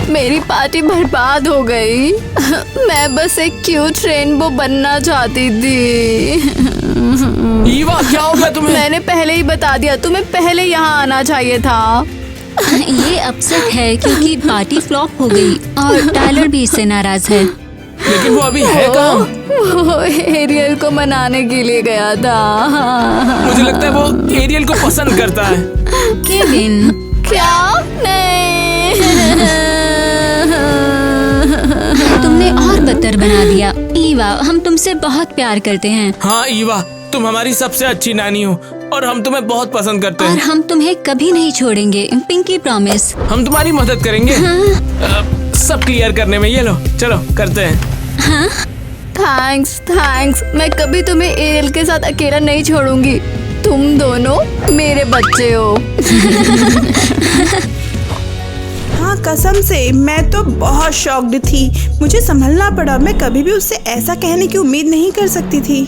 मेरी पार्टी बर्बाद हो गई। मैं बस एक क्यूट रेनबो बनना चाहती थी। ईवा, क्या हो गया तुम्हें? मैंने पहले ही बता दिया, तुम्हें पहले यहाँ आना चाहिए था। ये अपसेट है क्योंकि पार्टी फ्लॉप हो गई और टाइलर भी इससे नाराज है। लेकिन वो अभी है कहाँ? वो एरियल को मनाने के लिए गया था। मुझे लगता है वो एरियल को पसंद करता है। केविन, क्या? नहीं। तुमने और बदतर बना दिया। ईवा, हम तुमसे बहुत प्यार करते हैं। हाँ ईवा, तुम हमारी सबसे अच्छी नानी हो और हम तुम्हें बहुत पसंद करते और हैं। हम तुम्हें कभी नहीं छोड़ेंगे, पिंकी प्रॉमिस। हम तुम्हारी मदद करेंगे। हाँ। सब क्लियर करने में। ये लो, चलो करते हैं। हाँ? थैंक्स। मैं कभी तुम्हें एरियल के साथ अकेला नहीं छोड़ूंगी। तुम दोनों मेरे बच्चे हो। हाँ, कसम से मैं तो बहुत शॉक्ड थी। मुझे संभलना पड़ा। मैं कभी भी उससे ऐसा कहने की उम्मीद नहीं कर सकती थी।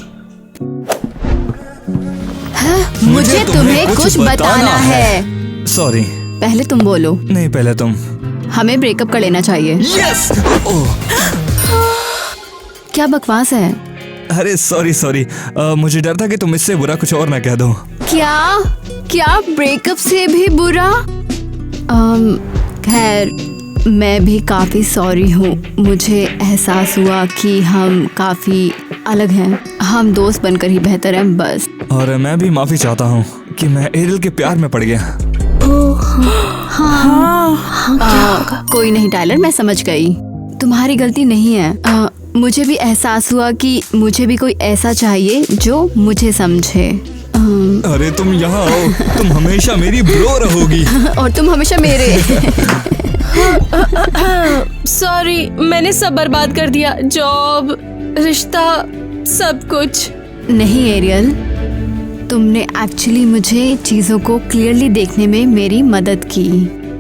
मुझे तुम्हें कुछ बताना है। सॉरी। पहले तुम बोलो। नहीं, पहले तुम। हमें ब्रेकअप कर लेना चाहिए। यस। क्या बकवास है? अरे सॉरी, मुझे डर था कि तुम इससे बुरा कुछ और ना कह दो। क्या ब्रेकअप से भी बुरा? खैर, मैं भी काफी सॉरी हूँ। मुझे एहसास हुआ कि हम काफी अलग हैं। हम दोस्त बनकर ही बेहतर हैं बस। और मैं भी माफी चाहता हूँ कि मैं एरियल के प्यार में पड़ गया। कोई नहीं टाइलर, मैं समझ गई। तुम्हारी गलती नहीं है। मुझे भी एहसास हुआ कि मुझे भी कोई ऐसा चाहिए जो मुझे समझे। अरे तुम यहाँ आओ, तुम हमेशा मेरी ब्रो रहोगी। और तुम हमेशा मेरे। सॉरी, मैंने सब बर्बाद कर दिया। जॉब, रिश्ता, सब कुछ। नहीं एरियल, तुमने एक्चुअली मुझे चीजों को क्लियरली देखने में मेरी मदद की।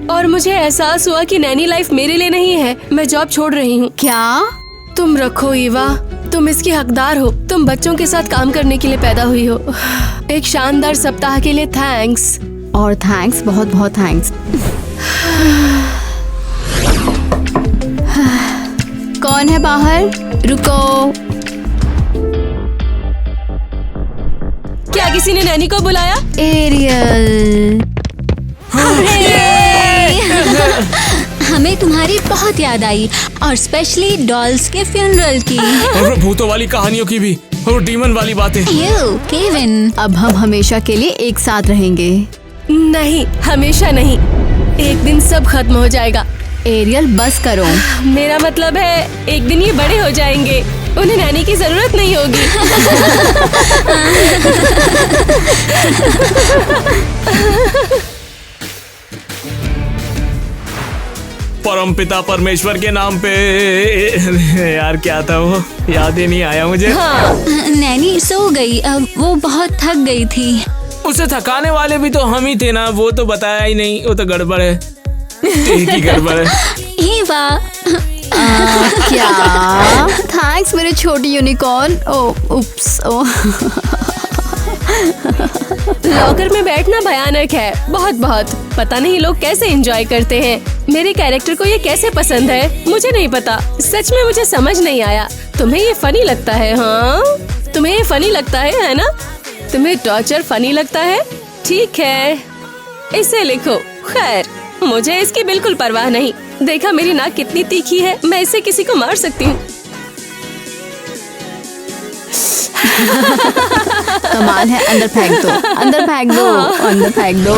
और मुझे एहसास हुआ कि नैनी लाइफ मेरे लिए नहीं है। मैं जॉब छोड़ रही हूँ। क्या? तुम रखो ईवा, तुम इसकी हकदार हो। तुम बच्चों के साथ काम करने के लिए पैदा हुई हो। एक शानदार सप्ताह के लिए थैंक्स। और थैंक्स, बहुत बहुत थैंक्स। कौन है बाहर? रुको। क्या किसी ने नैनी को बुलाया? एरियल। हमें तुम्हारी बहुत याद आई, और स्पेशली डॉल्स के फ्यूनरल की। और भूतों वाली कहानियों की भी, और डीमन वाली बातें। केविन, अब हम हमेशा के लिए एक साथ रहेंगे। नहीं, हमेशा नहीं। एक दिन सब खत्म हो जाएगा। एरियल बस करो। मेरा मतलब है एक दिन ये बड़े हो जाएंगे, उन्हें नैनी की जरूरत नहीं होगी। परमपिता परमेश्वर के नाम पे। यार क्या था वो, याद ही नहीं आया मुझे। हाँ। नैनी सो गई। वो बहुत थक गई थी। उसे थकाने वाले भी तो हम ही थे ना, वो तो बताया ही नहीं। वो तो गड़बड़ है, एक ही गड़बड़ है। ईवा, क्या? थैंक्स मेरे छोटी यूनिकॉर्न। उप्स। लॉकर में बैठना भयानक है, बहुत बहुत। पता नहीं लोग कैसे एंजॉय करते हैं। मेरे कैरेक्टर को ये कैसे पसंद है, मुझे नहीं पता। सच में मुझे समझ नहीं आया। तुम्हें ये फनी लगता है? हाँ, तुम्हें ये फनी लगता है ना? तुम्हें टॉर्चर फनी लगता है? ठीक है, इसे लिखो। खैर, मुझे इसकी बिल्कुल परवाह नहीं। देखा मेरी नाक कितनी तीखी है, मैं इससे किसी को मार सकती हूँ। कमाल है। अंदर फेंक दो, अंदर फेंक दो, अंदर फेंक दो।